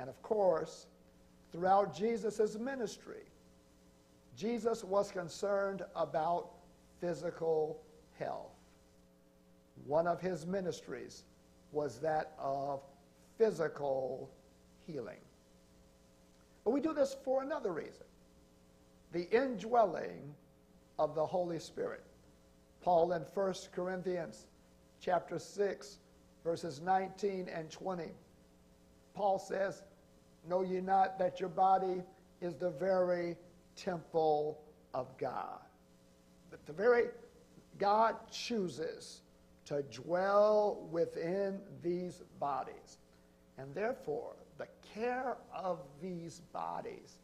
And of course, throughout Jesus' ministry, Jesus was concerned about physical health. One of his ministries was that of physical healing. But we do this for another reason: the indwelling of the Holy Spirit. Paul in 1 Corinthians chapter 6, verses 19 and 20, Paul says, "Know ye not that your body is the very temple of God?" That the very God chooses to dwell within these bodies. And therefore, the care of these bodies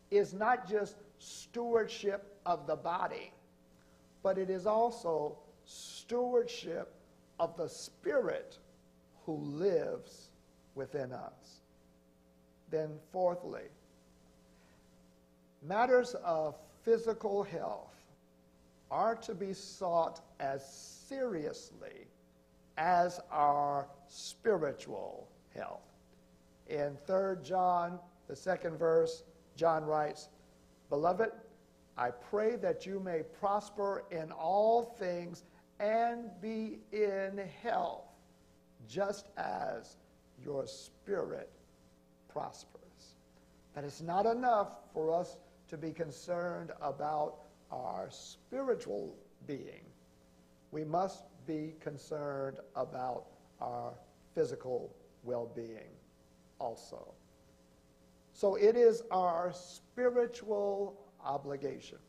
is not just stewardship of the body, but it is also stewardship of the Spirit who lives within us. Then fourthly, matters of physical health are to be sought as seriously as our spiritual health. In 3 John, the 2nd verse, John writes, "Beloved, I pray that you may prosper in all things and be in health, just as your spirit prospers." That it's not enough for us to be concerned about our spiritual being. We must be concerned about our physical well-being also. So it is our spiritual obligation.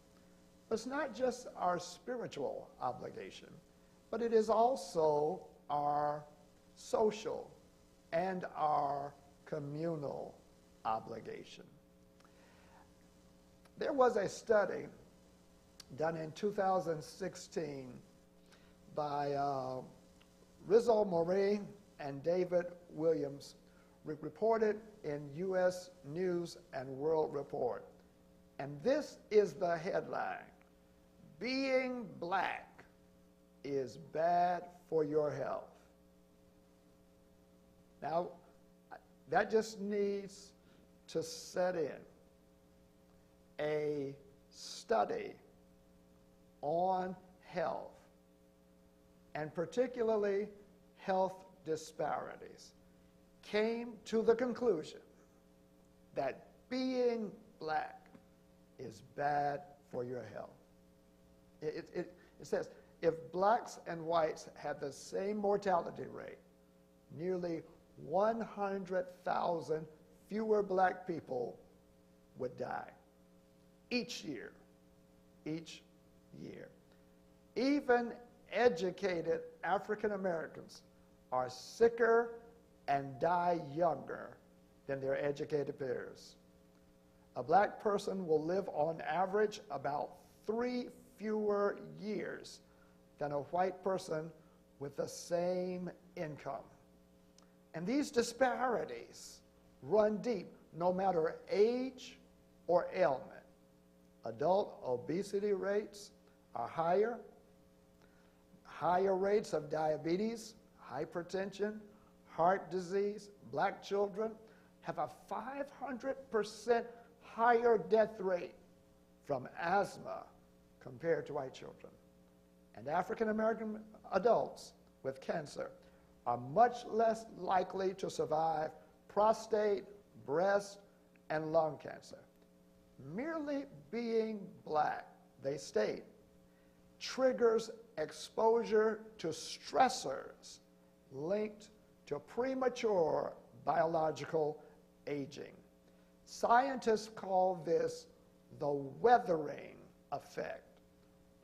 It's not just our spiritual obligation, but it is also our social and our communal obligation. There was a study done in 2016 by Rizzo Mori and David Williams, reported in U.S. News and World Report. And this is the headline: "Being black is bad for your health." Now, that just needs to set in. A study on health, and particularly health disparities, came to the conclusion that being black is bad for your health. It says, if blacks and whites had the same mortality rate, nearly 100,000 fewer black people would die each year. Even educated African Americans are sicker and die younger than their educated peers. A black person will live on average about 3 fewer years than a white person with the same income. And these disparities run deep, no matter age or ailment. Adult obesity rates are higher rates of diabetes, hypertension, heart disease. Black children have a 500% higher death rate from asthma compared to white children. And African American adults with cancer are much less likely to survive prostate, breast, and lung cancer. Merely being black, they state, triggers exposure to stressors linked to premature biological aging. Scientists call this the weathering effect,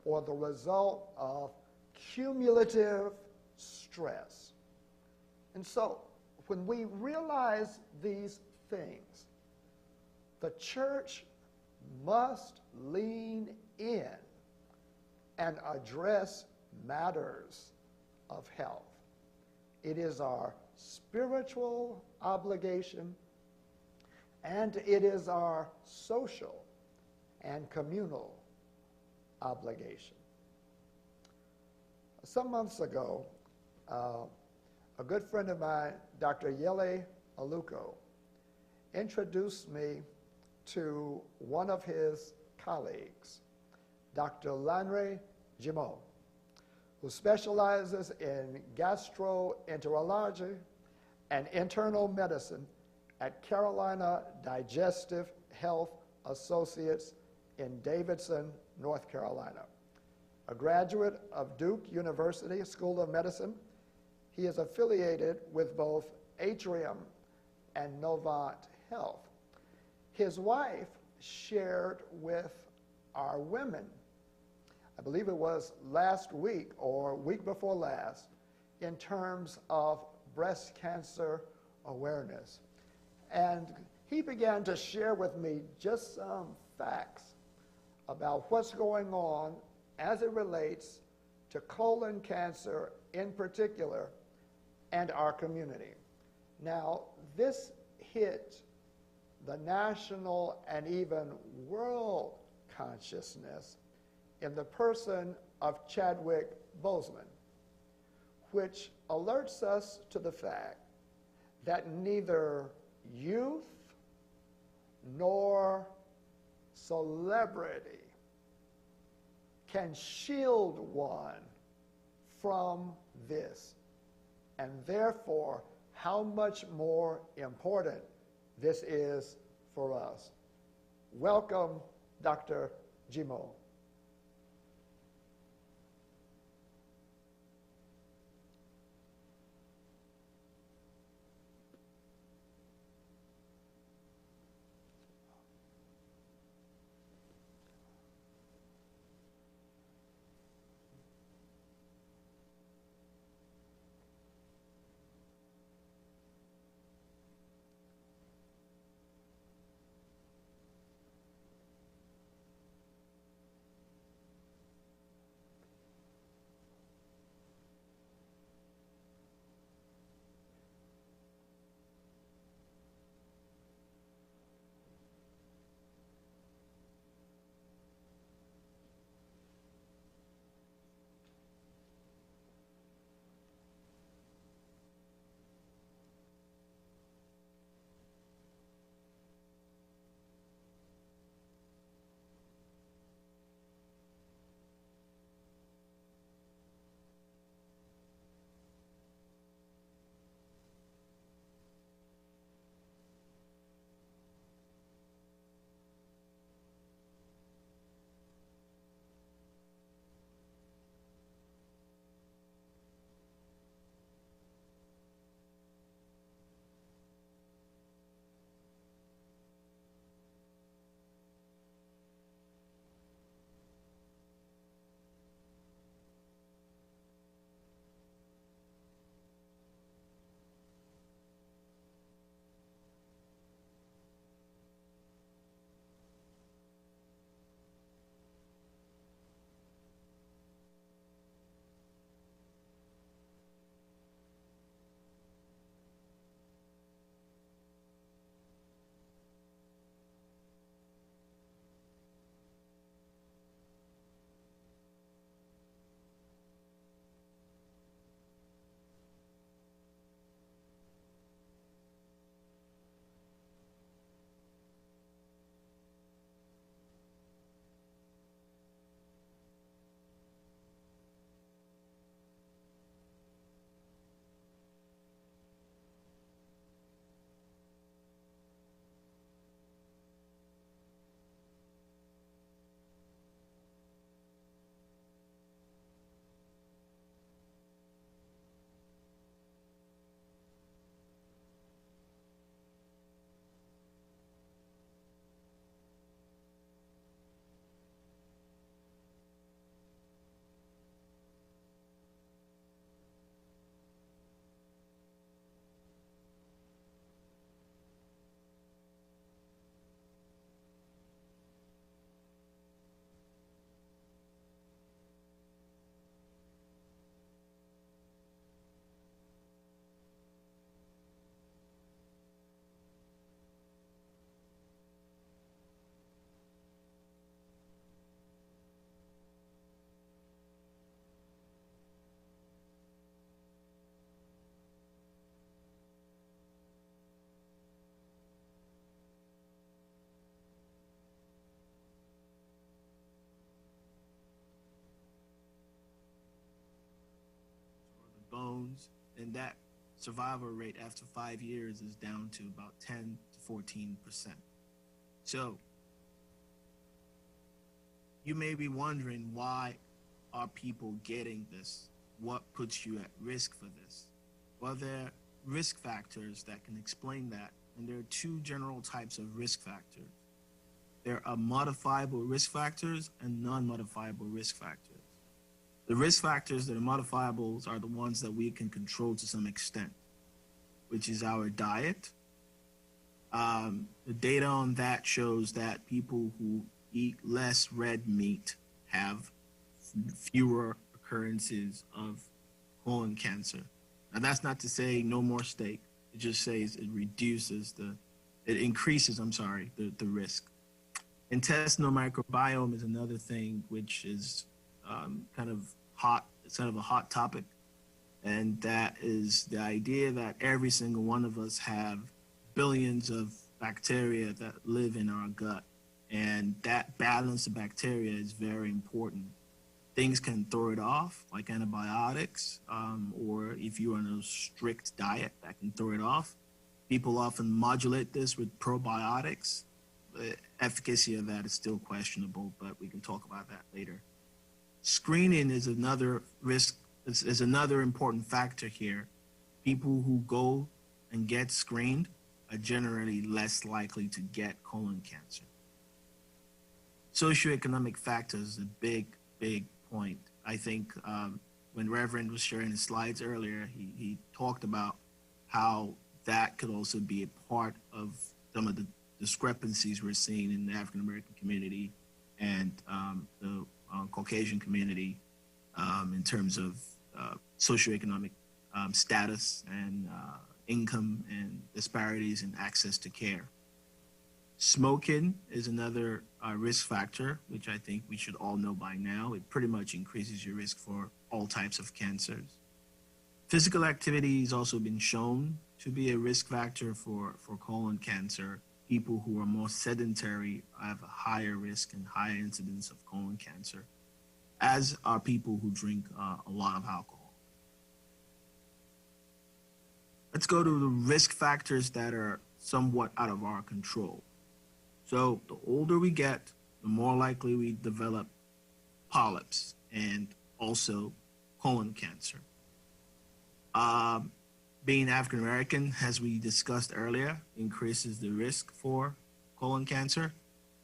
or the result of cumulative stress. And so, when we realize these things, the church must lean in and address matters of health. It is our spiritual obligation, and it is our social and communal obligation. Some months ago, a good friend of mine, Dr. Yele Aluko, introduced me to one of his colleagues, Dr. Lanre Gimot, who specializes in gastroenterology and internal medicine at Carolina Digestive Health Associates in Davidson, North Carolina. A graduate of Duke University School of Medicine, he is affiliated with both Atrium and Novant Health. His wife shared with our women, I believe it was last week or week before last, in terms of breast cancer awareness. And he began to share with me just some facts about what's going on as it relates to colon cancer in particular and our community. Now, this hit the national and even world consciousness in the person of Chadwick Boseman, which alerts us to the fact that neither youth nor celebrity can shield one from this, and therefore how much more important this is for us. Welcome, Dr. Gimot. Crohn's, then that survival rate after 5 years is down to about 10 to 14%. So you may be wondering, why are people getting this? What puts you at risk for this? Well, there are risk factors that can explain that. And there are two general types of risk factors. There are modifiable risk factors and non-modifiable risk factors. The risk factors that are modifiables are the ones that we can control to some extent, which is our diet. The data on that shows that people who eat less red meat have fewer occurrences of colon cancer. Now, that's not to say no more steak. It just says it increases the risk. Intestinal microbiome is another thing which is kind of hot. It's kind of a hot topic. And that is the idea that every single one of us have billions of bacteria that live in our gut. And that balance of bacteria is very important. Things can throw it off, like antibiotics, or if you're on a strict diet, that can throw it off. People often modulate this with probiotics. The efficacy of that is still questionable, but we can talk about that later. Screening is another risk, is another important factor here. People who go and get screened are generally less likely to get colon cancer. Socioeconomic factors is a big point. I think when Reverend was sharing his slides earlier, he talked about how that could also be a part of some of the discrepancies we're seeing in the African American community and the Caucasian community in terms of socioeconomic status and income and disparities in access to care. Smoking is another risk factor, which I think we should all know by now. It pretty much increases your risk for all types of cancers. Physical activity has also been shown to be a risk factor for colon cancer. People who are more sedentary have a higher risk and higher incidence of colon cancer, as are people who drink a lot of alcohol. Let's go to the risk factors that are somewhat out of our control. So the older we get, the more likely we develop polyps and also colon cancer. Being African American, as we discussed earlier, increases the risk for colon cancer.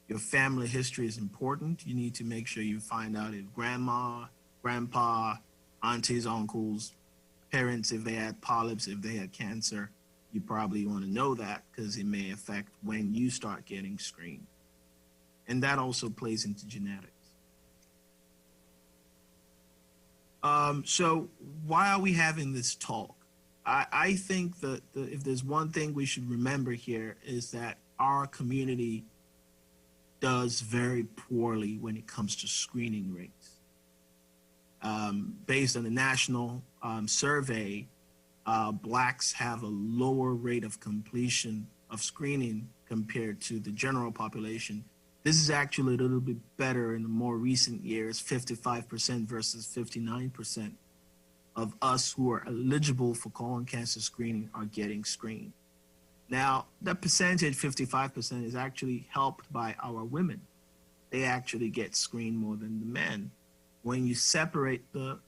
Your family history is important. You need to make sure you find out if grandma, grandpa, aunties, uncles, parents, if they had polyps, if they had cancer. You probably want to know that because it may affect when you start getting screened. And that also plays into genetics. So why are we having this talk? I think that if there's one thing we should remember here is that our community does very poorly when it comes to screening rates. Based on a national survey, Blacks have a lower rate of completion of screening compared to the general population. This is actually a little bit better in the more recent years. 55% versus 59% of us who are eligible for colon cancer screening are getting screened. Now, that percentage, 55%, is actually helped by our women. They actually get screened more than the men. When you separate the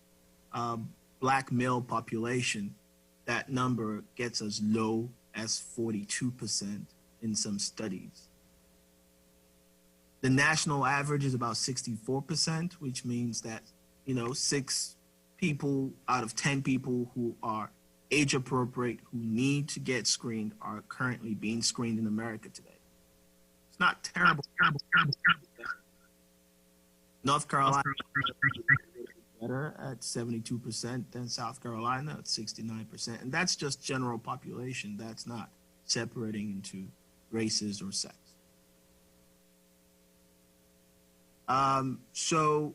Black male population, that number gets as low as 42% in some studies. The national average is about 64%, which means that, 6 people out of 10 people who are age appropriate, who need to get screened, are currently being screened in America today. It's not terrible. North Carolina better at 72% than South Carolina at 69%. And that's just general population. That's not separating into races or sex. So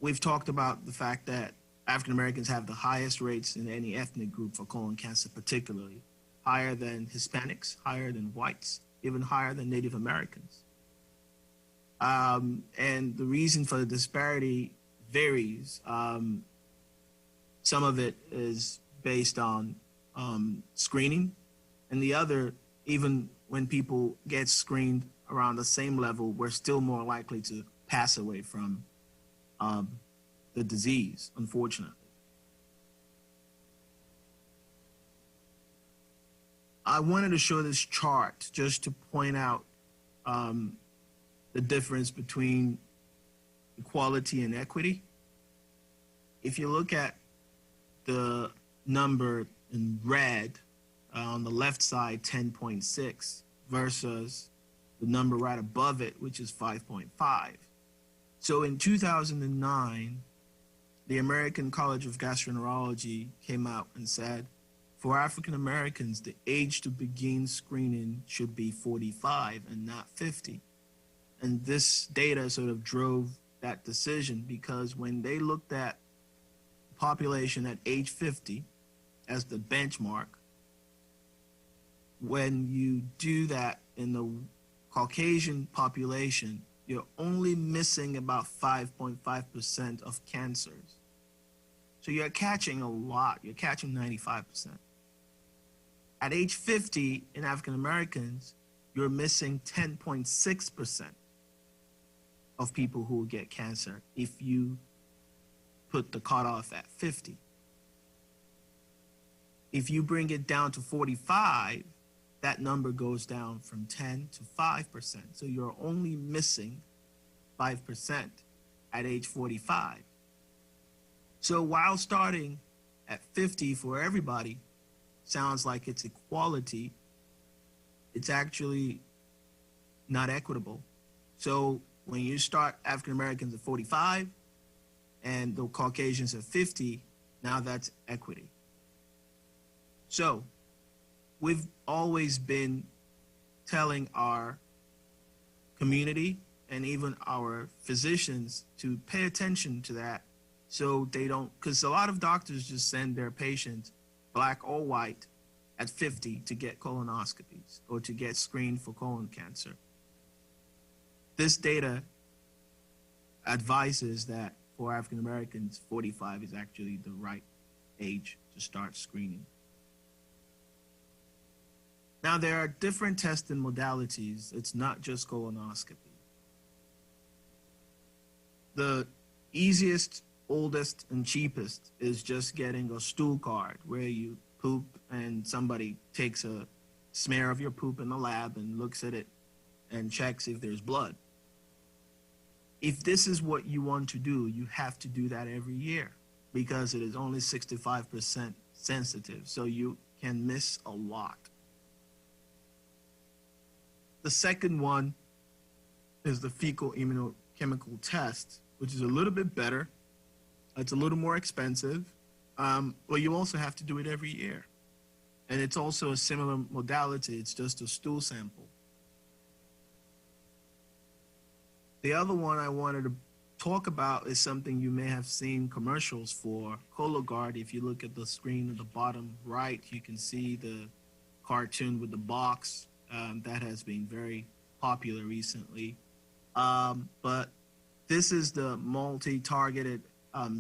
we've talked about the fact that African Americans have the highest rates in any ethnic group for colon cancer, particularly higher than Hispanics, higher than whites, even higher than Native Americans. And the reason for the disparity varies. Some of it is based on screening, and the other, even when people get screened around the same level, we're still more likely to pass away from the disease, unfortunately. I wanted to show this chart just to point out the difference between equality and equity. If you look at the number in red on the left side, 10.6, versus the number right above it, which is 5.5. So in 2009, the American College of Gastroenterology came out and said, for African Americans, the age to begin screening should be 45 and not 50. And this data sort of drove that decision, because when they looked at the population at age 50 as the benchmark, when you do that in the Caucasian population, you're only missing about 5.5% of cancers. So you're catching a lot. You're catching 95%. At age 50 in African Americans, you're missing 10.6% of people who will get cancer if you put the cutoff at 50. If you bring it down to 45, that number goes down from 10 to 5%. So you're only missing 5% at age 45. So while starting at 50 for everybody sounds like it's equality, it's actually not equitable. So when you start African Americans at 45 and the Caucasians at 50, now that's equity. So we've always been telling our community and even our physicians to pay attention to that, so they don't, because a lot of doctors just send their patients, black or white, at 50 to get colonoscopies or to get screened for colon cancer. This data advises that for African Americans, 45 is actually the right age to start screening. Now, there are different testing modalities. It's not just colonoscopy. The easiest, oldest, and cheapest is just getting a stool card where you poop and somebody takes a smear of your poop in the lab and looks at it and checks if there's blood. If this is what you want to do, you have to do that every year, because it is only 65% sensitive, so you can miss a lot. The second one is the fecal immunochemical test, which is a little bit better. It's a little more expensive, but you also have to do it every year. And it's also a similar modality. It's just a stool sample. The other one I wanted to talk about is something you may have seen commercials for, Cologuard. If you look at the screen at the bottom right, you can see the cartoon with the box. That has been very popular recently. But this is the multi-targeted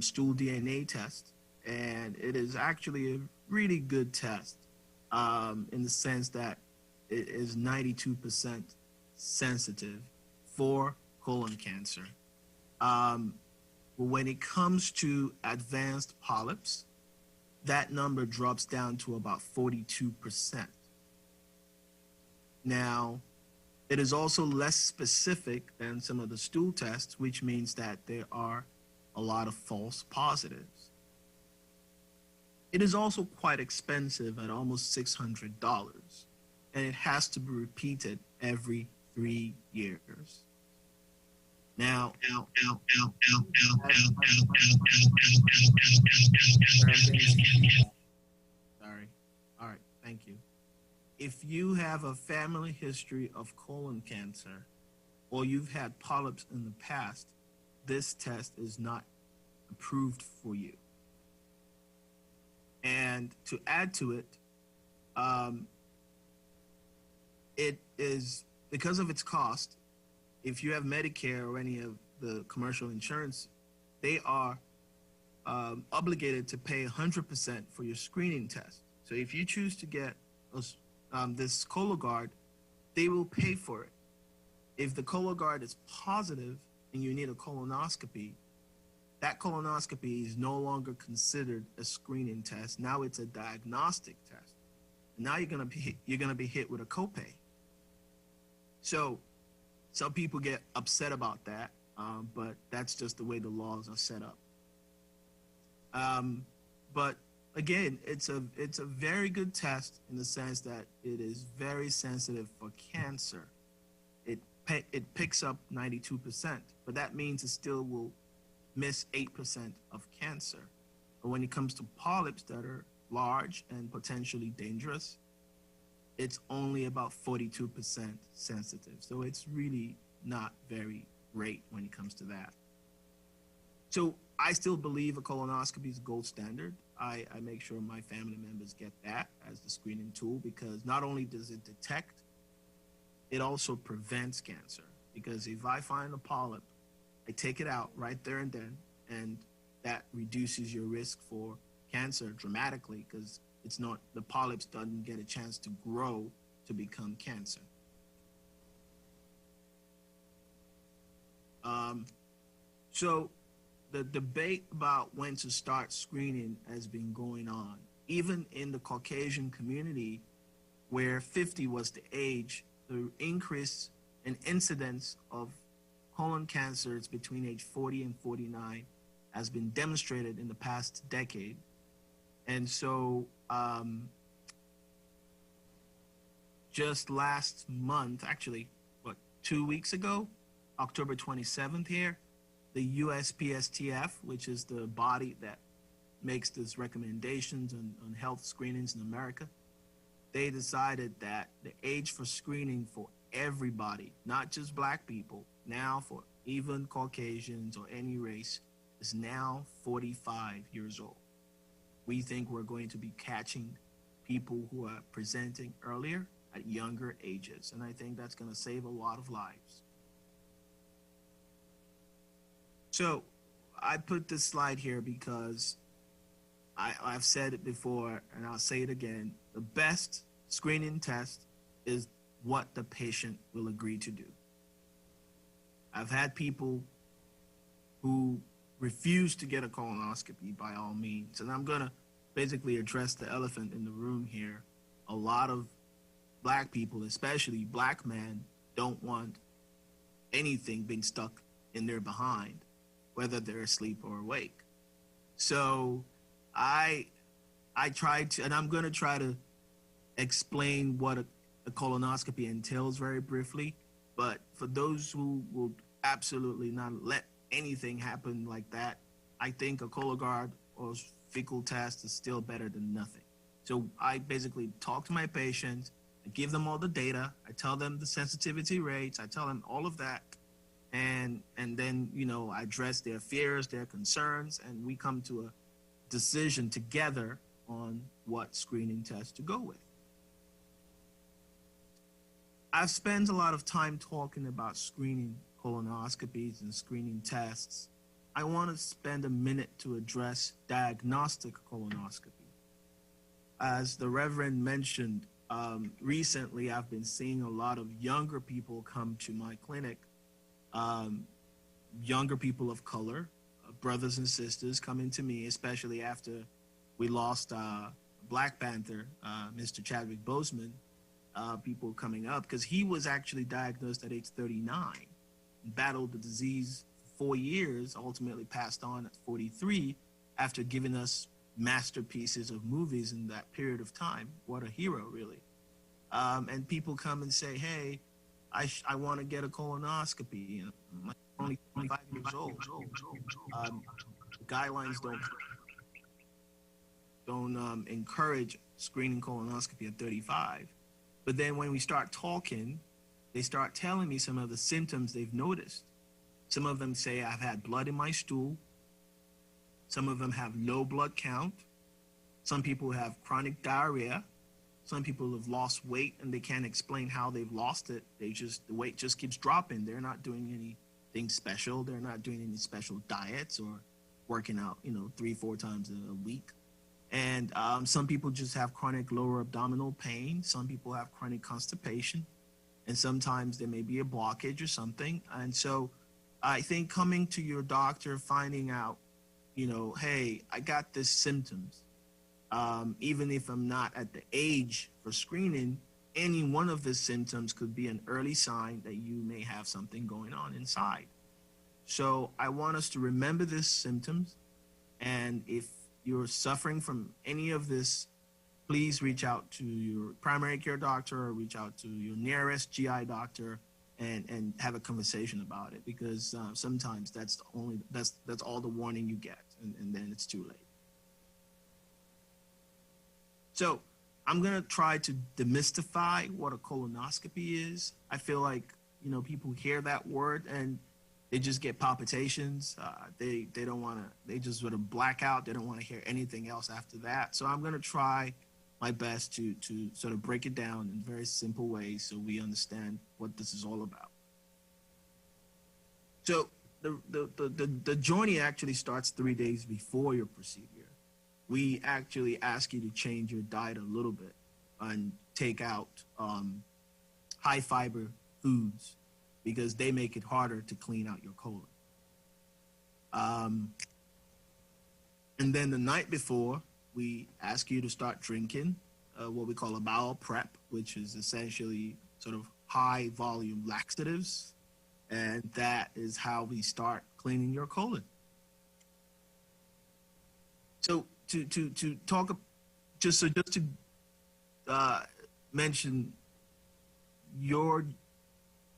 stool DNA test, and it is actually a really good test in the sense that it is 92% sensitive for colon cancer. But when it comes to advanced polyps, that number drops down to about 42%. Now, it is also less specific than some of the stool tests, which means that there are a lot of false positives. It is also quite expensive at almost $600, and it has to be repeated every 3 years. Now, sorry. All right, thank you. If you have a family history of colon cancer, or you've had polyps in the past, this test is not approved for you. And to add to it, it is, because of its cost, if you have Medicare or any of the commercial insurance, they are obligated to pay 100% for your screening test. So if you choose to get this Cologuard, they will pay for it. If the Cologuard is positive and you need a colonoscopy, that colonoscopy is no longer considered a screening test. Now it's a diagnostic test. Now you're gonna be hit with a copay. So some people get upset about that, but that's just the way the laws are set up. But again, it's a very good test in the sense that it is very sensitive for cancer. It picks up 92%, but that means it still will miss 8% of cancer. But when it comes to polyps that are large and potentially dangerous, it's only about 42% sensitive. So it's really not very great when it comes to that. So I still believe a colonoscopy is gold standard. I make sure my family members get that as the screening tool, because not only does it detect, it also prevents cancer. Because if I find a polyp, I take it out right there and then, and that reduces your risk for cancer dramatically, because it's not, the polyps doesn't get a chance to grow to become cancer. So the debate about when to start screening has been going on. Even in the Caucasian community, where 50 was the age, the increase in incidence of colon cancers between age 40 and 49 has been demonstrated in the past decade. And so just last month, actually, 2 weeks ago, October 27th here, the USPSTF, which is the body that makes these recommendations on health screenings in America, they decided that the age for screening for everybody, not just black people, now for even Caucasians or any race, is now 45 years old. We think we're going to be catching people who are presenting earlier at younger ages, and I think that's going to save a lot of lives. So I put this slide here because I've said it before, and I'll say it again. The best screening test is what the patient will agree to do. I've had people who refuse to get a colonoscopy by all means, and I'm going to basically address the elephant in the room here. A lot of black people, especially black men, don't want anything being stuck in their behind, whether they're asleep or awake. So I tried to, and I'm going to try to explain what a colonoscopy entails very briefly. But for those who will absolutely not let anything happen like that, I think a Cologuard or fecal test is still better than nothing. So I basically talk to my patients, I give them all the data, I tell them the sensitivity rates, I tell them all of that, and then, you know, I address their fears, their concerns, and we come to a decision together on what screening test to go with. I've spent a lot of time talking about screening colonoscopies and screening tests. I want to spend a minute to address diagnostic colonoscopy. As the Reverend mentioned, recently I've been seeing a lot of younger people come to my clinic, younger people of color, brothers and sisters coming to me, especially after we lost Black Panther, Mr. Chadwick Boseman, people coming up, because he was actually diagnosed at age 39, battled the disease for 4 years, ultimately passed on at 43 after giving us masterpieces of movies in that period of time. What a hero, really. And people come and say, hey, I want to get a colonoscopy. I'm only 25 years old. Guidelines don't encourage screening colonoscopy at 35. But then when we start talking, they start telling me some of the symptoms they've noticed. Some of them say, I've had blood in my stool. Some of them have low blood count. Some people have chronic diarrhea. Some people have lost weight and they can't explain how they've lost it. The weight just keeps dropping. They're not doing anything special. They're not doing any special diets or working out, 3-4 times a week. And some people just have chronic lower abdominal pain. Some people have chronic constipation. And sometimes there may be a blockage or something. And so I think coming to your doctor, finding out, hey, I got this symptoms. Even if I'm not at the age for screening, any one of the symptoms could be an early sign that you may have something going on inside. So I want us to remember these symptoms. And if you're suffering from any of this, please reach out to your primary care doctor or reach out to your nearest GI doctor and have a conversation about it, because sometimes that's all the warning you get, and then it's too late. So I'm gonna try to demystify what a colonoscopy is. I feel like people hear that word and they just get palpitations. They don't want to. They just sort of black out. They don't want to hear anything else after that. So I'm gonna try my best to sort of break it down in very simple ways so we understand what this is all about. So the journey actually starts 3 days before your procedure. We actually ask you to change your diet a little bit and take out high fiber foods because they make it harder to clean out your colon. And then the night before, we ask you to start drinking what we call a bowel prep, which is essentially sort of high volume laxatives. And that is how we start cleaning your colon. So to talk, just to mention,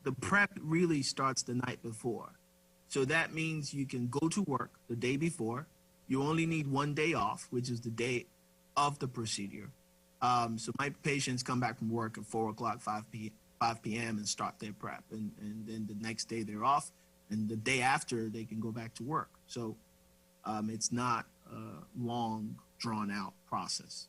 the prep really starts the night before. So that means you can go to work the day before. You only need 1 day off, which is the day of the procedure. So my patients come back from work at 4 o'clock, 5 p.m. and start their prep. And then the next day they're off. And the day after, they can go back to work. So it's not a long, drawn-out process.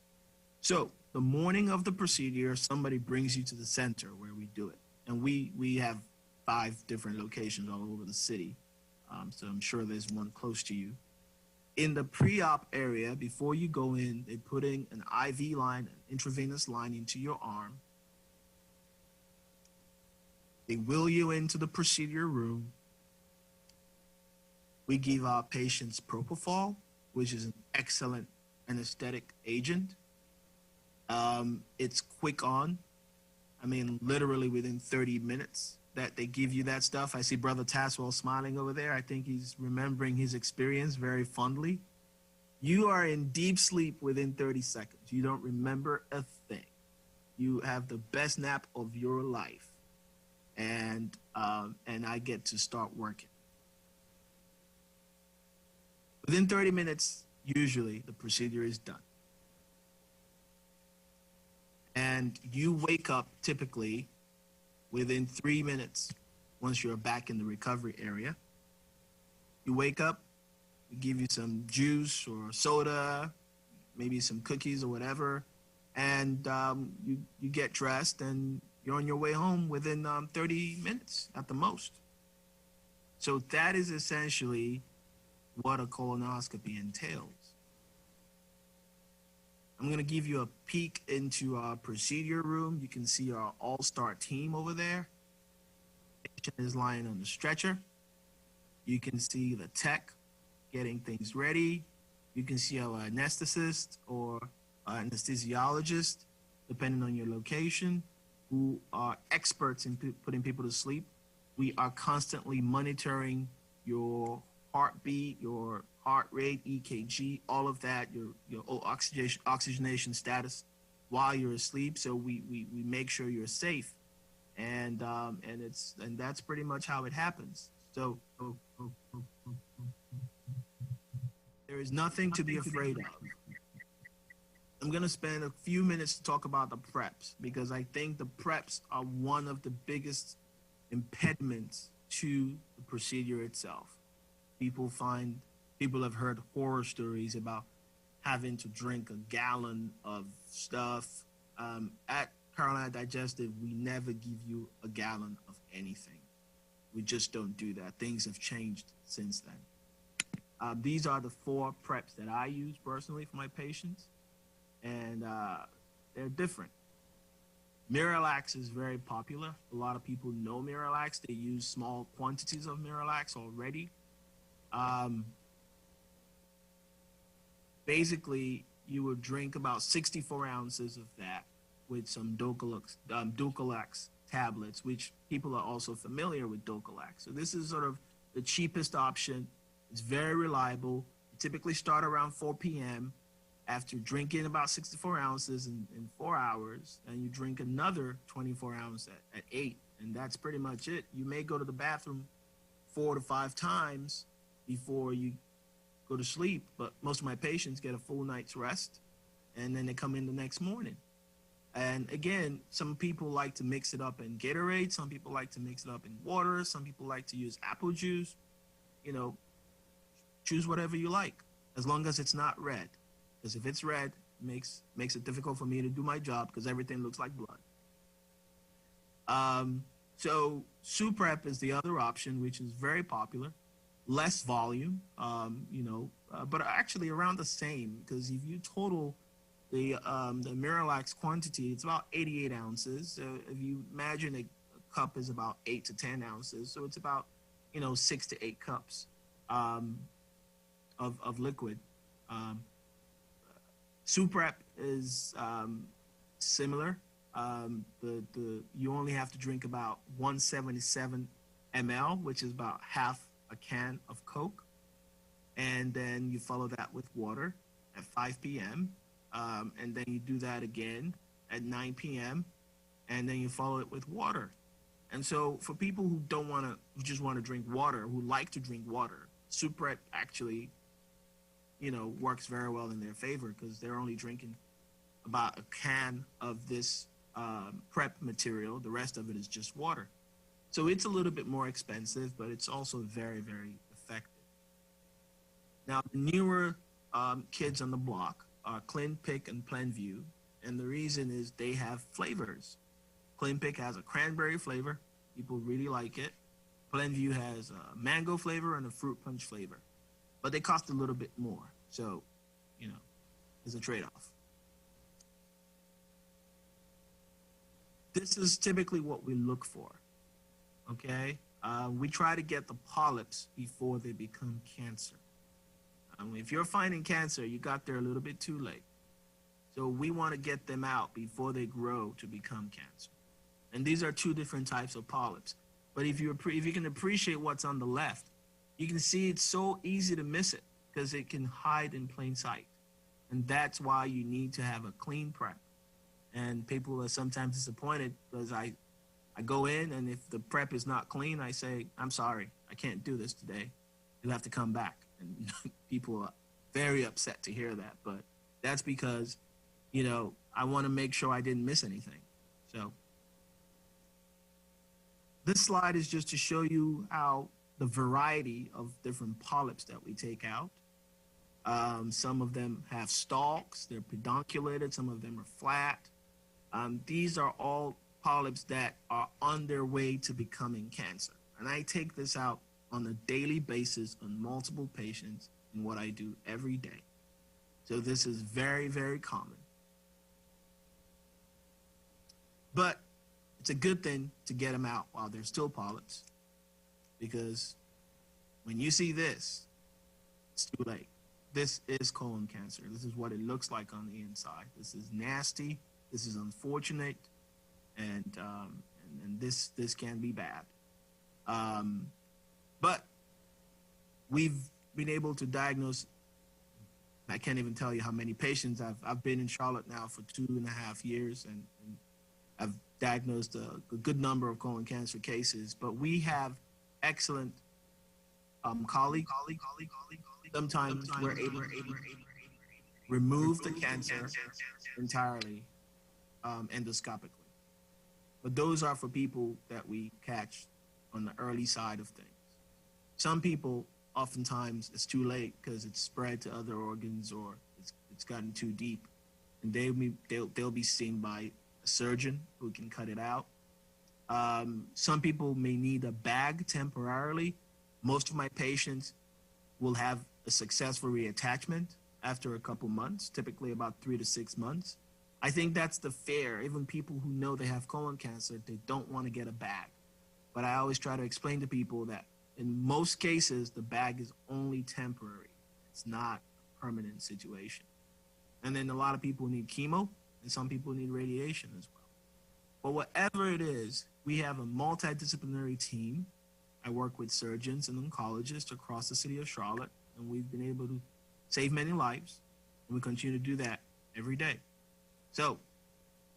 So the morning of the procedure, somebody brings you to the center where we do it. And we have 5 different locations all over the city. So I'm sure there's one close to you. In the pre-op area, before you go in, they're putting an IV line, an intravenous line into your arm. They wheel you into the procedure room. We give our patients propofol, which is an excellent anesthetic agent. It's quick on. I mean, literally within 30 minutes that they give you that stuff. I see Brother Taswell smiling over there. I think he's remembering his experience very fondly. You are in deep sleep within 30 seconds. You don't remember a thing. You have the best nap of your life. And I get to start working. Within 30 minutes, usually, the procedure is done. And you wake up typically within 3 minutes once you're back in the recovery area. You wake up, we give you some juice or soda, maybe some cookies or whatever, and you get dressed and you're on your way home within 30 minutes at the most. So that is essentially what a colonoscopy entails. I'm going to give you a peek into our procedure room. You can see our all-star team over there. The patient is lying on the stretcher. You can see the tech getting things ready. You can see our anesthetist or anesthesiologist, depending on your location, who are experts in putting people to sleep. We are constantly monitoring your heartbeat, your heart rate, EKG, all of that, your oxygenation status while you're asleep. So we make sure you're safe, and that's pretty much how it happens. So there is nothing to be afraid of. I'm going to spend a few minutes to talk about the preps, because I think the preps are one of the biggest impediments to the procedure itself. People have heard horror stories about having to drink a gallon of stuff. At Carolina Digestive, we never give you a gallon of anything. We just don't do that. Things have changed since then. These are the 4 preps that I use personally for my patients, and they're different. Miralax is very popular. A lot of people know Miralax. They use small quantities of Miralax already. Basically, you would drink about 64 ounces of that with some Dulcolax tablets, which people are also familiar with Dulcolax. So this is sort of the cheapest option. It's very reliable. You typically start around 4 p.m. after drinking about 64 ounces in 4 hours, and you drink another 24 ounces at 8, and that's pretty much it. You may go to the bathroom 4 to 5 times before you go to sleep, but most of my patients get a full night's rest, and then they come in the next morning. And again, some people like to mix it up in Gatorade. Some people like to mix it up in water. Some people like to use apple juice. You know, choose whatever you like, as long as it's not red. Because if it's red, it makes it difficult for me to do my job because everything looks like blood. So Suprep is the other option, which is very popular. Less volume, but actually around the same, because if you total the Miralax quantity, it's about 88 ounces. So if you imagine a cup is about 8 to 10 ounces, so it's about 6 to 8 cups of liquid. Suprep is similar. You only have to drink about 177 ml, which is about half a can of Coke, and then you follow that with water at 5 p.m. And then you do that again at 9 p.m. and then you follow it with water. And so for people who just want to drink water, who like to drink water, Suprep actually, works very well in their favor because they're only drinking about a can of this prep material. The rest of it is just water. So it's a little bit more expensive, but it's also very, very effective. Now, the newer kids on the block are Clinpick and Plenview, and the reason is they have flavors. Clinpick has a cranberry flavor. People really like it. Plenview has a mango flavor and a fruit punch flavor, but they cost a little bit more. So, there's a trade-off. This is typically what we look for. Okay, we try to get the polyps before they become cancer. If you're finding cancer, you got there a little bit too late. So we want to get them out before they grow to become cancer. And these are 2 different types of polyps. But if you can appreciate what's on the left, you can see it's so easy to miss it because it can hide in plain sight. And that's why you need to have a clean prep. And people are sometimes disappointed because I go in, and if the prep is not clean, I say, I'm sorry, I can't do this today. You'll have to come back. And people are very upset to hear that. But that's because, I want to make sure I didn't miss anything. So this slide is just to show you how the variety of different polyps that we take out. Some of them have stalks. They're pedunculated. Some of them are flat. These are all polyps that are on their way to becoming cancer. And I take this out on a daily basis on multiple patients in what I do every day. So this is very, very common. But it's a good thing to get them out while they're still polyps, because when you see this, it's too late. This is colon cancer. This is what it looks like on the inside. This is nasty. This is unfortunate. And this can be bad. But we've been able to diagnose, I can't even tell you how many patients. I've been in Charlotte now for 2.5 years, and I've diagnosed a good number of colon cancer cases. But we have excellent colleagues. Sometimes we're able to remove the cancer entirely endoscopically. But those are for people that we catch on the early side of things. Some people, oftentimes, it's too late because it's spread to other organs or it's gotten too deep. And they'll be seen by a surgeon who can cut it out. Some people may need a bag temporarily. Most of my patients will have a successful reattachment after a couple months, typically about 3 to 6 months. I think that's the fair. Even people who know they have colon cancer, they don't want to get a bag. But I always try to explain to people that in most cases, the bag is only temporary. It's not a permanent situation. And then a lot of people need chemo, and some people need radiation as well. But whatever it is, we have a multidisciplinary team. I work with surgeons and oncologists across the city of Charlotte, and we've been able to save many lives, and we continue to do that every day. So,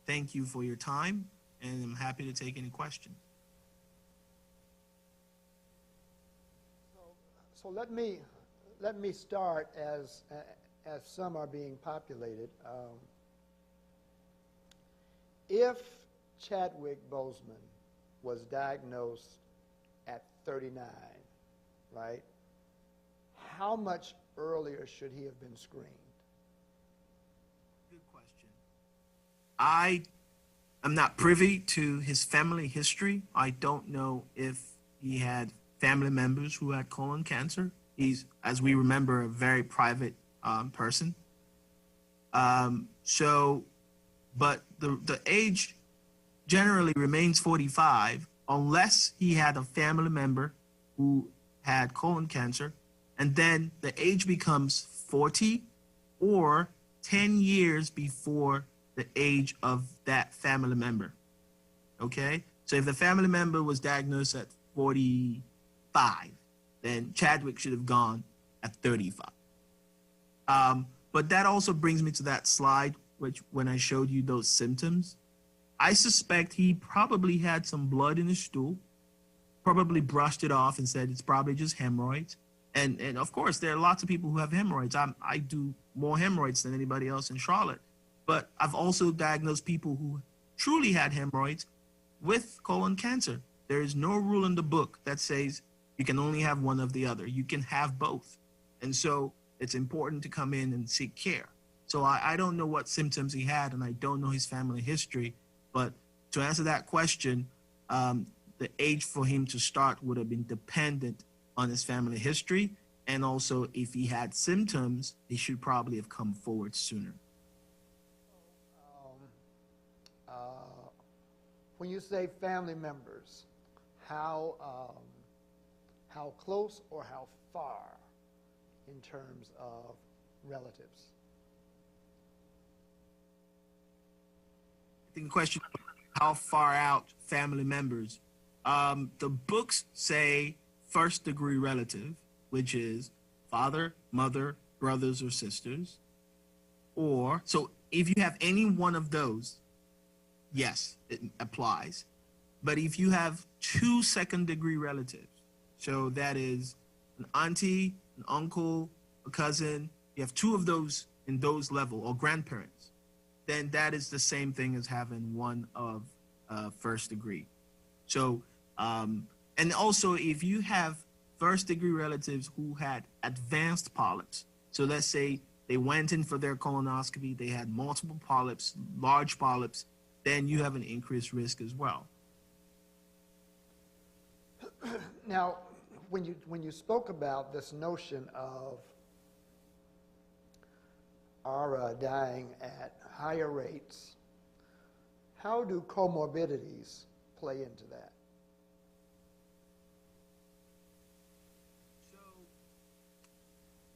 thank you for your time, and I'm happy to take any questions. So let me start as some are being populated. If Chadwick Boseman was diagnosed at 39, right? How much earlier should he have been screened? Good question. I am not privy to his family history. I don't know if he had family members who had colon cancer. He's, as we remember, a very private person. But the age generally remains 45 unless he had a family member who had colon cancer, and then the age becomes 40 or 10 years before the age of that family member. Okay? So if the family member was diagnosed at 45, then Chadwick should have gone at 35. But that also brings me to that slide, which when I showed you those symptoms, I suspect he probably had some blood in his stool, probably brushed it off and said it's probably just hemorrhoids. And of course, there are lots of people who have hemorrhoids. I do more hemorrhoids than anybody else in Charlotte. But I've also diagnosed people who truly had hemorrhoids with colon cancer. There is no rule in the book that says you can only have one of the other. You can have both. And so it's important to come in and seek care. So I don't know what symptoms he had, and I don't know his family history. But to answer that question, the age for him to start would have been dependent on his family history. And also, if he had symptoms, he should probably have come forward sooner. When you say family members, how close or how far in terms of relatives? I think the question, how far out family members? The books say first degree relative, which is father, mother, brothers, or sisters. Or, so if you have any one of those, yes, it applies. But if you have two second degree relatives, so that is an auntie, an uncle, a cousin, you have two of those in those level, or grandparents, then that is the same thing as having one of first degree. So, and also if you have first degree relatives who had advanced polyps, so let's say they went in for their colonoscopy, they had multiple polyps, large polyps, then you have an increased risk as well. Now, when you spoke about this notion of our dying at higher rates, how do comorbidities play into that? So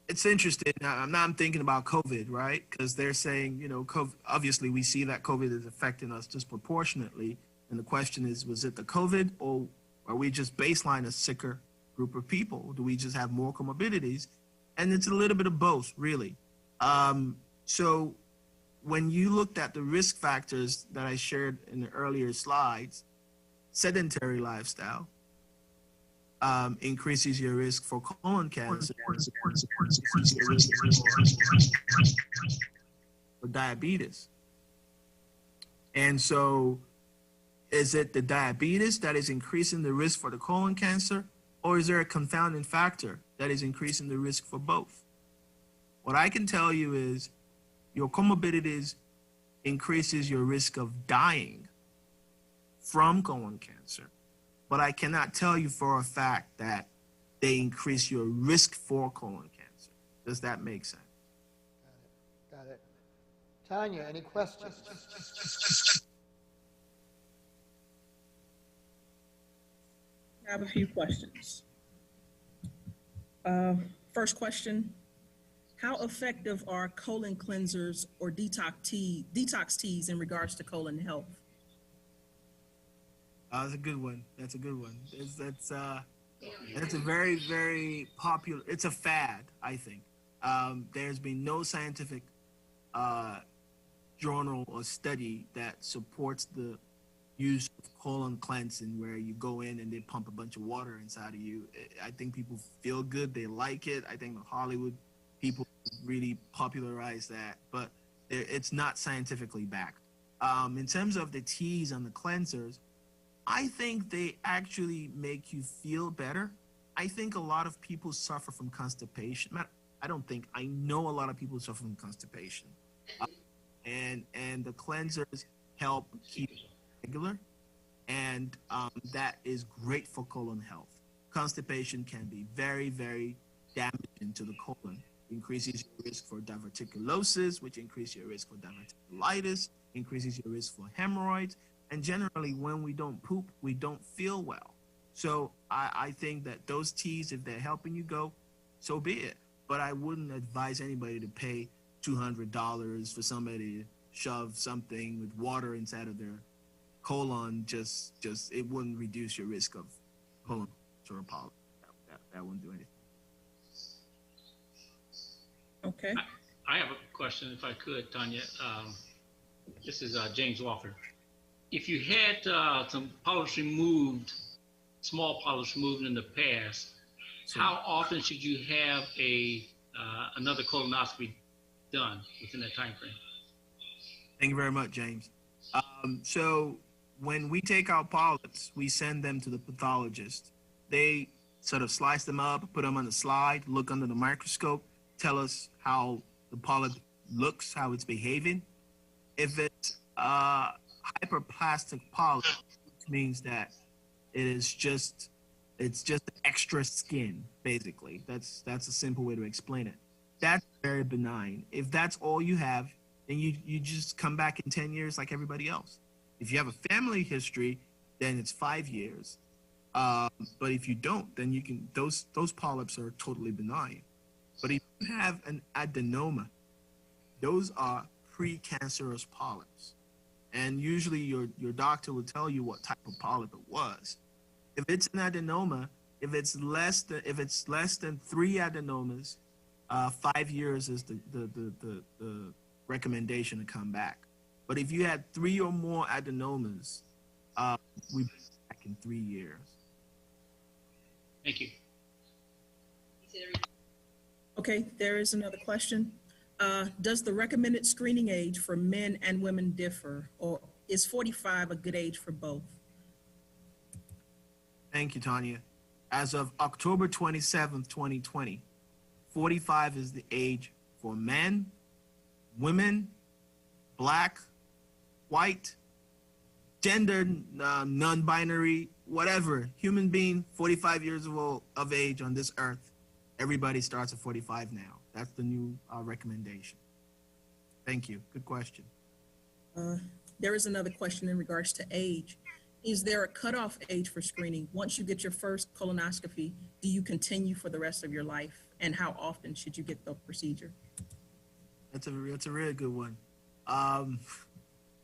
it's interesting. Now I'm thinking about COVID, right? Because they're saying, you know, COVID, obviously we see that COVID is affecting us disproportionately. And the question is, was it the COVID, or are we just baseline a sicker group of people? Do we just have more comorbidities? And it's a little bit of both, really. So when you looked at the risk factors that I shared in the earlier slides, sedentary lifestyle increases your risk for colon cancer, for diabetes. And so is it the diabetes that is increasing the risk for the colon cancer, or is there a confounding factor that is increasing the risk for both? What I can tell you is your comorbidities increases your risk of dying from colon cancer, but I cannot tell you for a fact that they increase your risk for colon cancer. Does that make sense? Got it. Tanya, any questions? I have a few questions. First question, how effective are colon cleansers or detox teas in regards to colon health? That's a good one. That's a good one. That's a very, very popular. It's a fad, I think. There's been no scientific journal or study that supports the use of colon cleansing, where you go in and they pump a bunch of water inside of you. I think people feel good. They like it. I think the Hollywood people really popularize that, but it's not scientifically backed. In terms of the teas and the cleansers, I think they actually make you feel better. I think a lot of people suffer from constipation. I don't think, I know a lot of people suffer from constipation. And the cleansers help keep it regular, and that is great for colon health. Constipation can be very, very damaging to the colon. It increases your risk for diverticulosis, which increases your risk for diverticulitis, increases your risk for hemorrhoids. And generally, when we don't poop, we don't feel well. So I think that those teas, if they're helping you go, so be it. But I wouldn't advise anybody to pay $200 for somebody to shove something with water inside of their colon. Just it wouldn't reduce your risk of colon cancer or polyp. That wouldn't do anything. Okay. I have a question, if I could, Tanya. This is James Walker. If you had some polyps removed, small polyps removed in the past, how often should you have another colonoscopy done within that time frame? Thank you very much, James. So when we take out polyps, we send them to the pathologist. They sort of slice them up, put them on the slide, look under the microscope, tell us how the polyp looks, how it's behaving. If it's hyperplastic polyp, which means that it's just extra skin, basically. That's a simple way to explain it. That's very benign. If that's all you have, then you just come back in 10 years like everybody else. If you have a family history, then it's 5 years. But if you don't, then you can those polyps are totally benign. But if you have an adenoma, those are precancerous polyps. And usually your doctor will tell you what type of polyp it was. If it's an adenoma, if it's less than 3 adenomas, 5 years is the recommendation to come back. But if you had 3 or more adenomas, we back in 3 years. Thank you. Okay, there is another question. Does the recommended screening age for men and women differ, or is 45 a good age for both? Thank you, Tanya. As of October 27th, 2020, 45 is the age for men, women, black, white, gender non-binary, whatever, human being, 45 years of age on this earth. Everybody starts at 45 now. That's the new recommendation. Thank you. Good question. There is another question in regards to age. Is there a cutoff age for screening? Once you get your first colonoscopy, do you continue for the rest of your life? And how often should you get the procedure? That's a really good one. All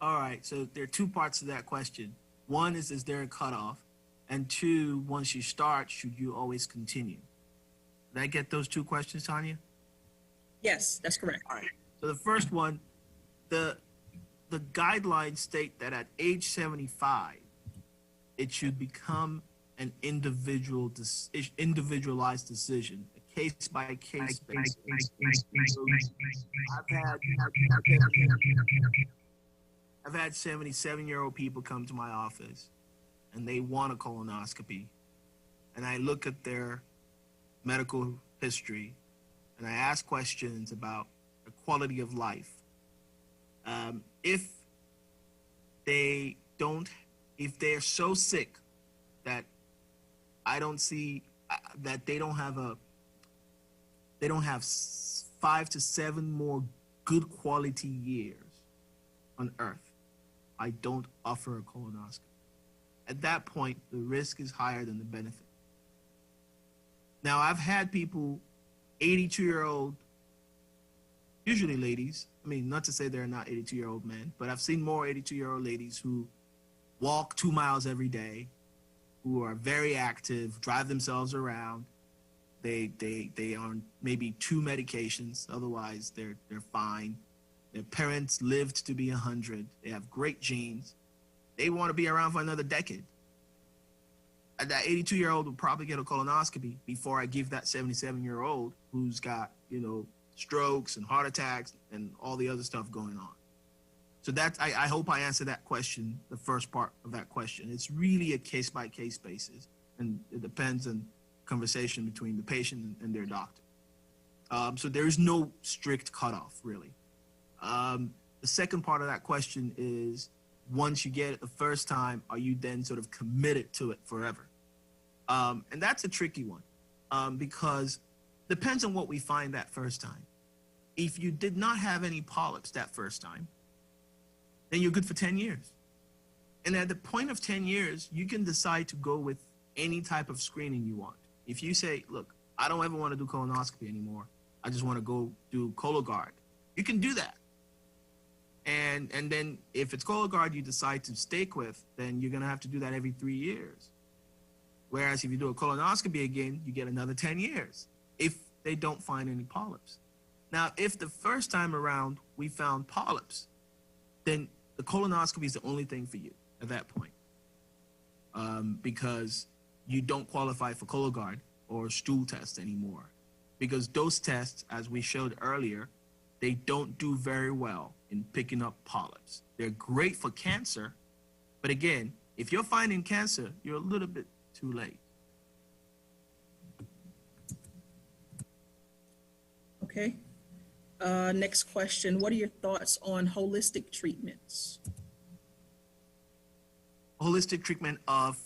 right, so there are 2 parts to that question. One is there a cutoff? And 2, once you start, should you always continue? Did I get those 2 questions, Tanya? Yes, that's correct. All right. So the first one, the guidelines state that at age 75, it should become an individualized decision, a case by case basis. I've had 77-year-old people come to my office, and they want a colonoscopy, and I look at their medical history, and I ask questions about the quality of life. If they're so sick that I don't see, that they don't have 5 to 7 more good quality years on Earth, I don't offer a colonoscopy. At that point, the risk is higher than the benefit. Now, I've had people, 82-year-old, usually ladies, I mean, not to say they're not 82-year-old men, but I've seen more 82-year-old ladies who walk 2 miles every day, who are very active, drive themselves around. They are on maybe 2 medications, otherwise they're fine. Their parents lived to be 100. They have great genes. They want to be around for another decade. And that 82-year-old will probably get a colonoscopy before I give that 77-year-old who's got, strokes and heart attacks and all the other stuff going on. So that's, I hope I answered that question, the first part of that question. It's really a case-by-case basis, and it depends on conversation between the patient and their doctor. So there is no strict cutoff, really. The second part of that question is, once you get it the first time, are you then sort of committed to it forever? And that's a tricky one, because it depends on what we find that first time. If you did not have any polyps that first time, then you're good for 10 years. And at the point of 10 years, you can decide to go with any type of screening you want. If you say, look, I don't ever want to do colonoscopy anymore, I just want to go do Cologuard, you can do that. And then if it's Cologuard you decide to stick with, then you're going to have to do that every 3 years. Whereas if you do a colonoscopy again, you get another 10 years if they don't find any polyps. Now, if the first time around we found polyps, then the colonoscopy is the only thing for you at that point, because you don't qualify for Cologuard or stool test anymore, because those tests, as we showed earlier, they don't do very well in picking up polyps. They're great for cancer, but again, if you're finding cancer, you're a little bit too late. Okay. Next question. What are your thoughts on holistic treatments? Holistic treatment of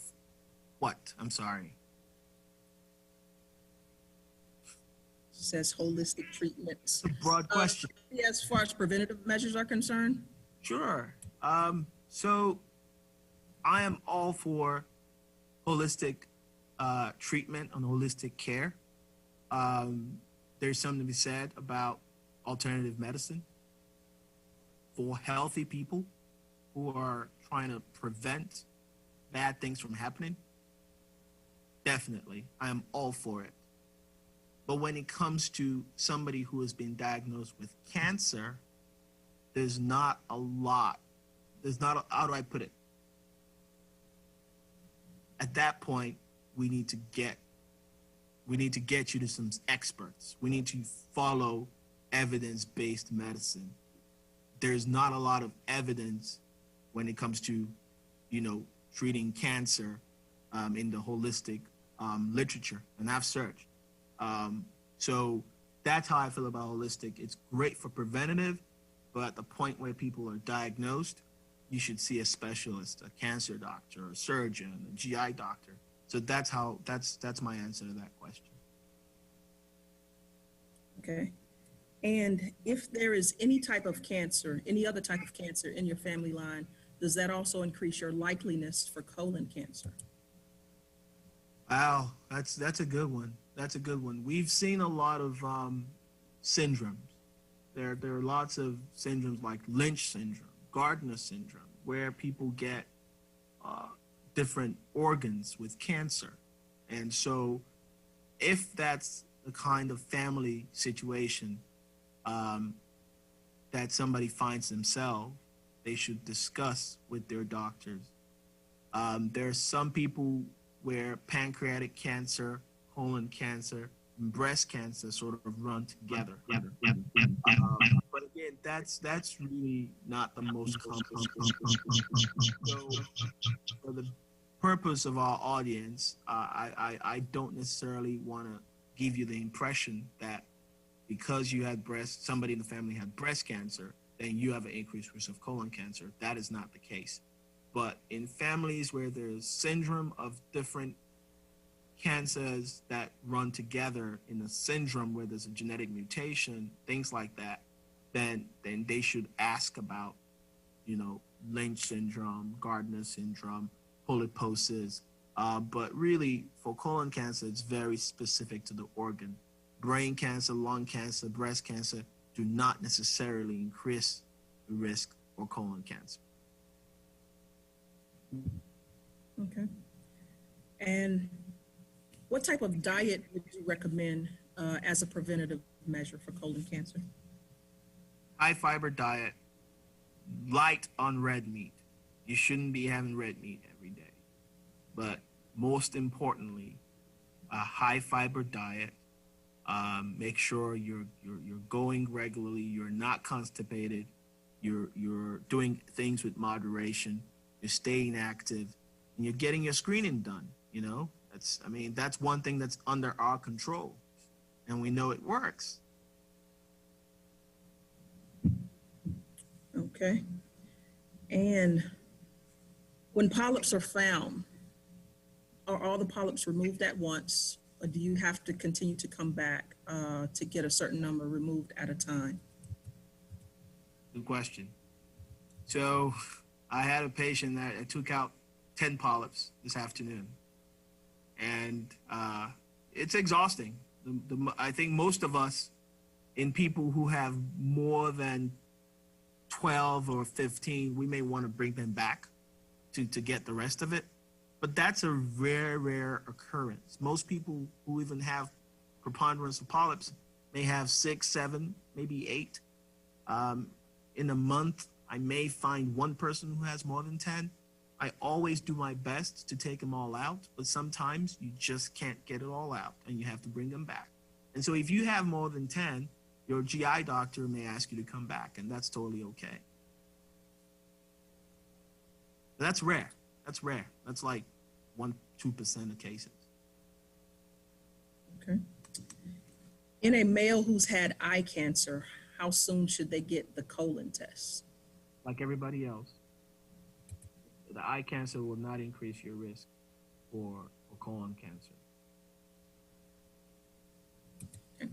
what? I'm sorry. Says holistic treatments. It's a broad question. As far as preventative measures are concerned? Sure. So I am all for holistic treatment and holistic care. There's something to be said about alternative medicine for healthy people who are trying to prevent bad things from happening. Definitely, I am all for it. But when it comes to somebody who has been diagnosed with cancer, there's not a lot. How do I put it? At that point, we need to get you to some experts. We need to follow evidence-based medicine. There's not a lot of evidence when it comes to, treating cancer in the holistic literature, and I've searched. So that's how I feel about holistic. It's great for preventative, but at the point where people are diagnosed, you should see a specialist, a cancer doctor, a surgeon, a GI doctor. So that's my answer to that question. Okay. And if there is any type of cancer, any other type of cancer in your family line, does that also increase your likeliness for colon cancer? Wow, that's a good one. That's a good one. We've seen a lot of syndromes. There are lots of syndromes like Lynch syndrome, Gardner syndrome, where people get different organs with cancer. And so if that's the kind of family situation that somebody finds themselves, they should discuss with their doctors. There are some people where pancreatic cancer, colon cancer, and breast cancer sort of run together. But again, that's really not the most common. So for the purpose of our audience, I don't necessarily want to give you the impression that because you had somebody in the family had breast cancer, then you have an increased risk of colon cancer. That is not the case. But in families where there's syndrome of different cancers that run together in a syndrome where there's a genetic mutation, things like that, then they should ask about, Lynch syndrome, Gardner syndrome, polyposis. But really, for colon cancer, it's very specific to the organ. Brain cancer, lung cancer, breast cancer do not necessarily increase the risk for colon cancer. Okay. And what type of diet would you recommend as a preventative measure for colon cancer? High fiber diet, light on red meat. You shouldn't be having red meat every day. But most importantly, a high fiber diet. Make sure you're going regularly. You're not constipated. You're doing things with moderation. You're staying active, and you're getting your screening done. That's one thing that's under our control, and we know it works. Okay. And when polyps are found, are all the polyps removed at once, or do you have to continue to come back to get a certain number removed at a time? Good question. So I had a patient that I took out 10 polyps this afternoon, and it's exhausting. I think most of us, in people who have more than 12 or 15, we may want to bring them back to get the rest of it. But that's a rare occurrence. Most people who even have preponderance of polyps may have 6, 7, maybe 8. In a month, I may find one person who has more than 10. I always do my best to take them all out, but sometimes you just can't get it all out and you have to bring them back. And so if you have more than 10, your GI doctor may ask you to come back, and that's totally okay. But that's rare. That's rare. That's like 1-2% of cases. Okay. In a male who's had eye cancer, how soon should they get the colon test? Like everybody else, the eye cancer will not increase your risk for colon cancer. Okay.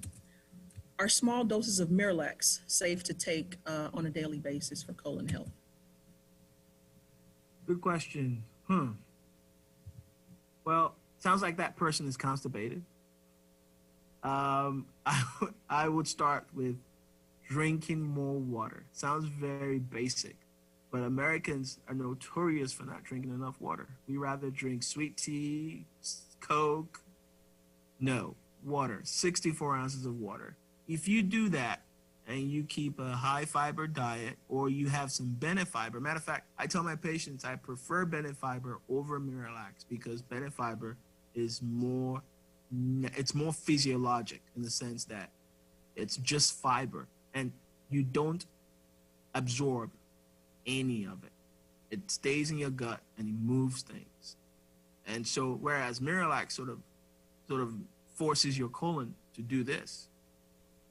Are small doses of Miralax safe to take on a daily basis for colon health? Good question. Well, sounds like that person is constipated. I would start with drinking more water. Sounds very basic, but Americans are notorious for not drinking enough water. We rather drink sweet tea, Coke. No, water, 64 ounces of water. If you do that and you keep a high fiber diet, or you have some Benefiber, matter of fact, I tell my patients I prefer Benefiber over Miralax because Benefiber is more physiologic in the sense that it's just fiber and you don't absorb any of it. It stays in your gut and it moves things. And so whereas Miralax sort of forces your colon to do this,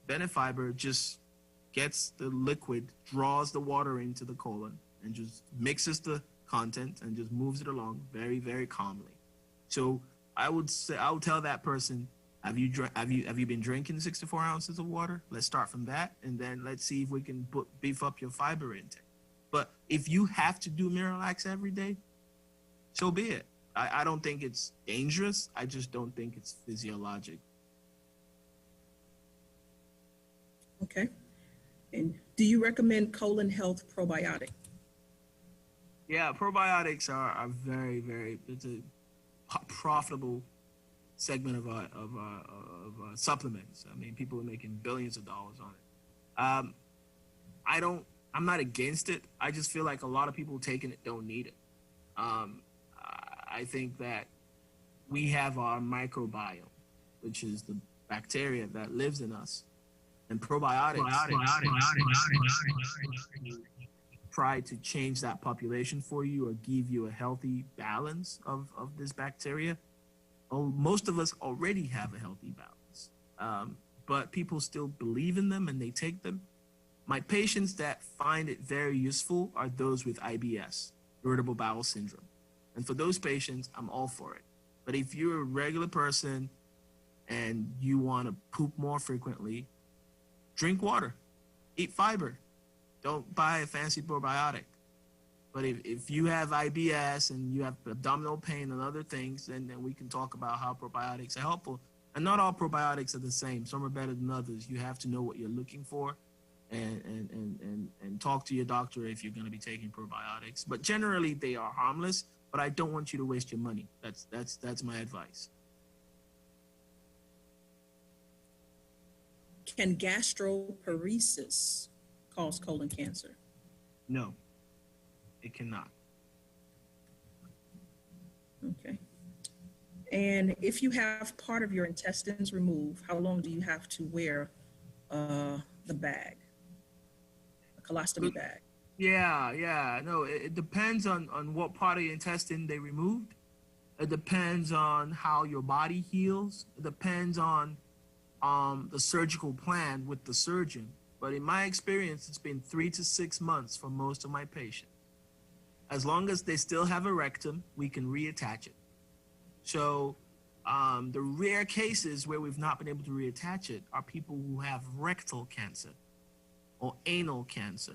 Benefiber just gets the liquid, draws the water into the colon, and just mixes the content and just moves it along very, very calmly. So I would tell that person, have you been drinking 64 ounces of water? Let's start from that, and then let's see if we can beef up your fiber intake. But if you have to do Miralax every day, so be it. I don't think it's dangerous. I just don't think it's physiologic. Okay. And do you recommend colon health probiotic? Yeah, probiotics are very, very, it's a profitable segment of supplements. I mean, people are making billions of dollars on it. I'm not against it. I just feel like a lot of people taking it don't need it. I think that we have our microbiome, which is the bacteria that lives in us. And probiotics try to change that population for you or give you a healthy balance of this bacteria. Most of us already have a healthy balance, but people still believe in them and they take them. My patients that find it very useful are those with IBS, irritable bowel syndrome. And for those patients, I'm all for it. But if you're a regular person and you want to poop more frequently, drink water, eat fiber. Don't buy a fancy probiotic. But if you have IBS and you have abdominal pain and other things, then we can talk about how probiotics are helpful. And not all probiotics are the same. Some are better than others. You have to know what you're looking for and talk to your doctor if you're going to be taking probiotics. But generally, they are harmless, but I don't want you to waste your money. That's my advice. Can gastroparesis cause colon cancer? No, it cannot. Okay. And if you have part of your intestines removed, how long do you have to wear the bag, a colostomy bag? Yeah. No, it depends on what part of your intestine they removed. It depends on how your body heals. It depends on the surgical plan with the surgeon. But in my experience, it's been 3 to 6 months for most of my patients. As long as they still have a rectum, we can reattach it. So the rare cases where we've not been able to reattach it are people who have rectal cancer or anal cancer.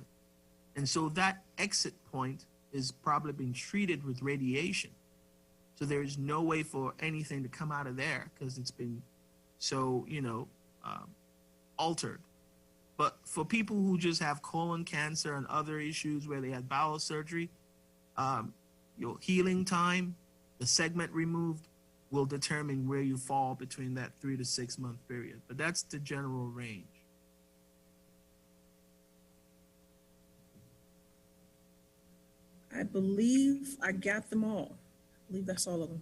And so that exit point is probably being treated with radiation. So there is no way for anything to come out of there because it's been so, altered. But for people who just have colon cancer and other issues where they had bowel surgery, your healing time, the segment removed, will determine where you fall between that 3 to 6 month period. But that's the general range. I believe I got them all. I believe that's all of them.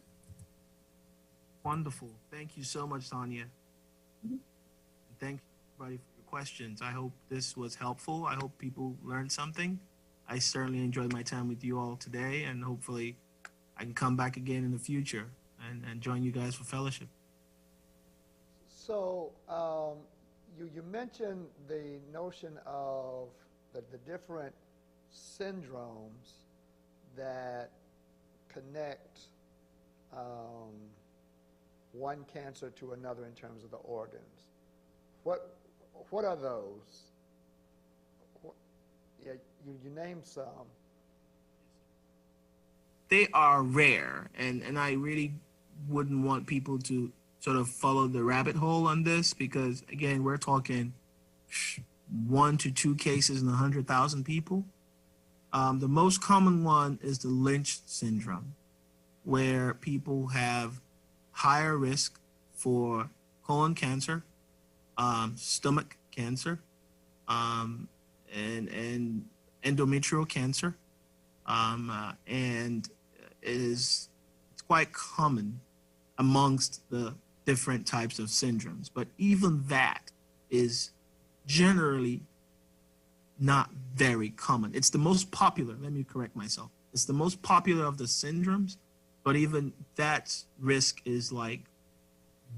Wonderful. Thank you so much, Tanya. Thank you, everybody, for your questions. I hope this was helpful. I hope people learned something. I certainly enjoyed my time with you all today, and hopefully I can come back again in the future and join you guys for fellowship. So you mentioned the notion of the different syndromes that connect one cancer to another in terms of the organs. What are those? You named some. They are rare, and I really wouldn't want people to sort of follow the rabbit hole on this because, again, we're talking 1 to 2 cases in 100,000 people. The most common one is the Lynch syndrome, where people have higher risk for colon cancer, stomach cancer, and endometrial cancer, and it's quite common amongst the different types of syndromes. But even that is generally not very common. It's the most popular. Let me correct myself. It's the most popular of the syndromes, but even that risk is like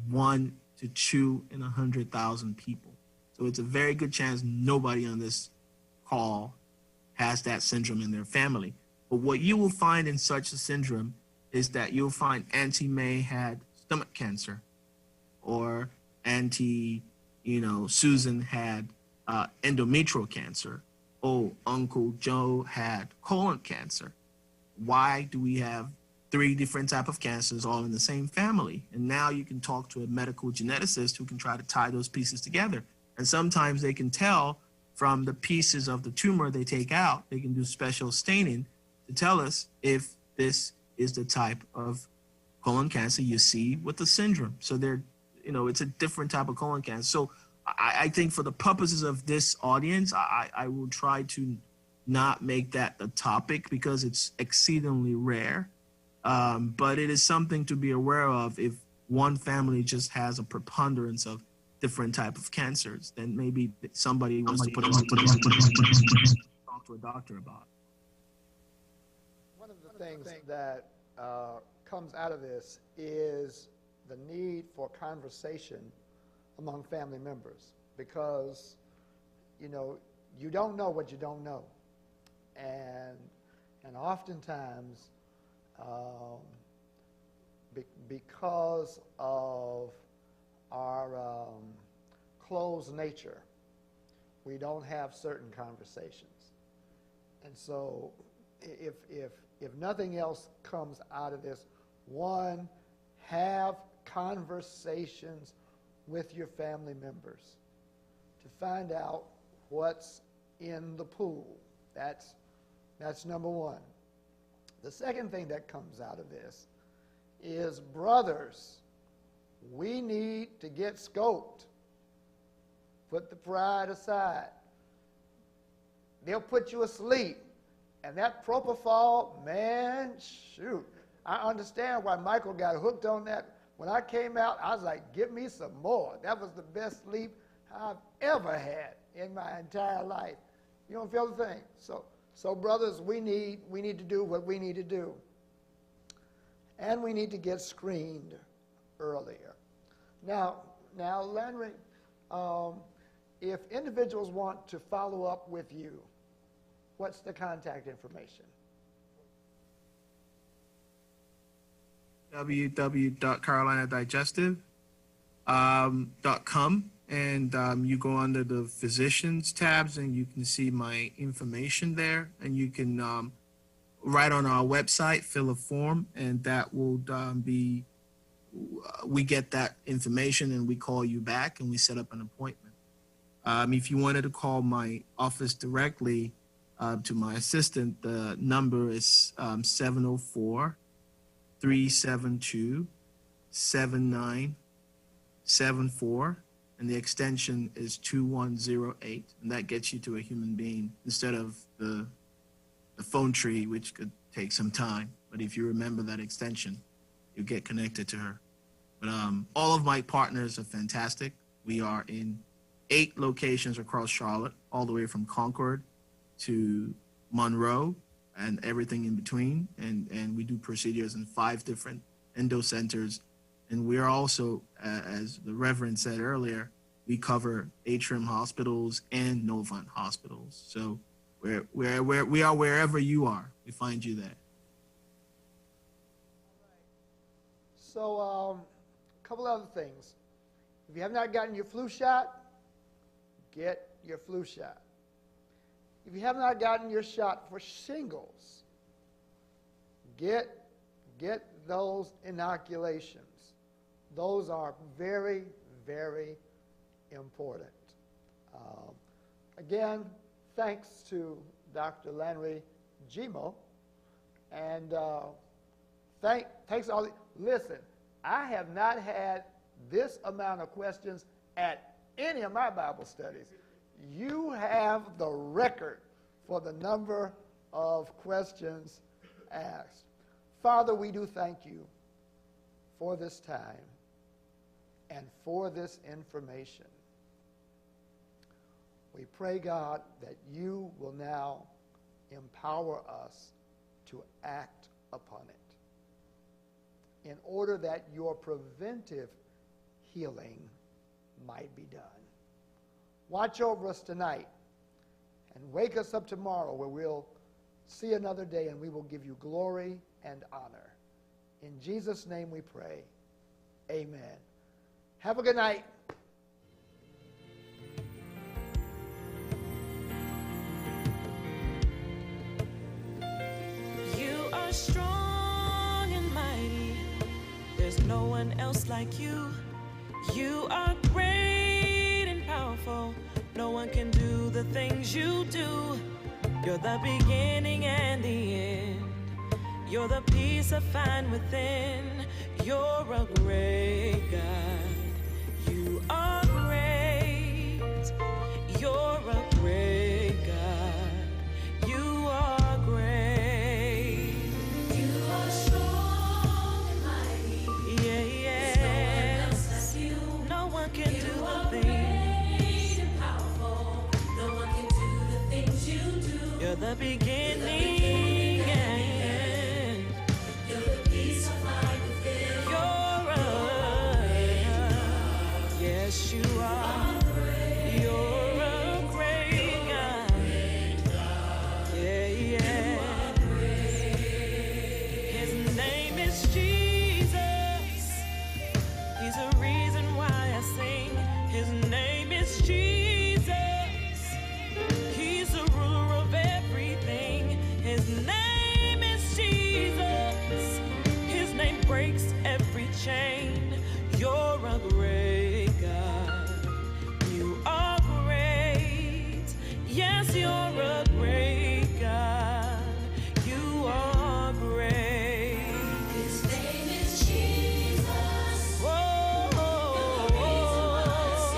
1 to 2 in 100,000 people. So it's a very good chance nobody on this call has that syndrome in their family. But what you will find in such a syndrome is that you'll find Auntie May had stomach cancer, or Auntie, Susan had endometrial cancer. Oh, Uncle Joe had colon cancer. Why do we have 3 different types of cancers all in the same family? And now you can talk to a medical geneticist who can try to tie those pieces together. And sometimes they can tell from the pieces of the tumor they take out. They can do special staining to tell us if this is the type of colon cancer you see with the syndrome. So it's a different type of colon cancer. So I think for the purposes of this audience, I will try to not make that the topic because it's exceedingly rare. But it is something to be aware of. If one family just has a preponderance of different type of cancers, then maybe somebody wants to talk to a doctor about it. One of the things that comes out of this is the need for conversation among family members because, you don't know what you don't know. And oftentimes because of our closed nature, we don't have certain conversations. And so if nothing else comes out of this, one, have conversations with your family members to find out what's in the pool. That's number one. The second thing that comes out of this is, brothers, we need to get scoped. Put the pride aside. They'll put you asleep. And that propofol, man, shoot. I understand why Michael got hooked on that. When I came out, I was like, give me some more. That was the best sleep I've ever had in my entire life. You don't feel the thing. So brothers, we need to do what we need to do. And we need to get screened earlier. Now, Landry, if individuals want to follow up with you, what's the contact information? www.carolinadigestive.com, and you go under the physicians tabs and you can see my information there, and you can write on our website, fill a form, and that will be, we get that information and we call you back and we set up an appointment. If you wanted to call my office directly to my assistant, the number is 704-372-7974, and the extension is 2108, and that gets you to a human being instead of the phone tree, which could take some time. But if you remember that extension, you get connected to her. But all of my partners are fantastic. We are in 8 locations across Charlotte, all the way from Concord to Monroe and everything in between. And we do procedures in 5 different endo centers. And we are also, as the Reverend said earlier, we cover Atrium hospitals and Novant hospitals. So we are wherever you are. We find you there. So a couple other things. If you have not gotten your flu shot, get your flu shot. If you have not gotten your shot for shingles, get those inoculations. Those are very, very important. Again, thanks to Dr. Landry Gimo, and thanks all. Listen, I have not had this amount of questions at any of my Bible studies. You have the record for the number of questions asked. Father, we do thank you for this time and for this information. We pray, God, that you will now empower us to act upon it in order that your preventive healing might be done. Watch over us tonight and wake us up tomorrow, where we'll see another day and we will give you glory and honor. In Jesus' name we pray. Amen. Have a good night. You are strong and mighty. There's no one else like you. You are great and powerful. No one can do the things you do. You're the beginning and the end. You're the peace I find within. You're a great God. You are great. You're a great God. You are great. You are strong and mighty. Yeah, yeah. No one can do the things. And powerful. No one can do the things you do. You're the beginning and end. You're the peace I find within. You're a, yes, you are. You're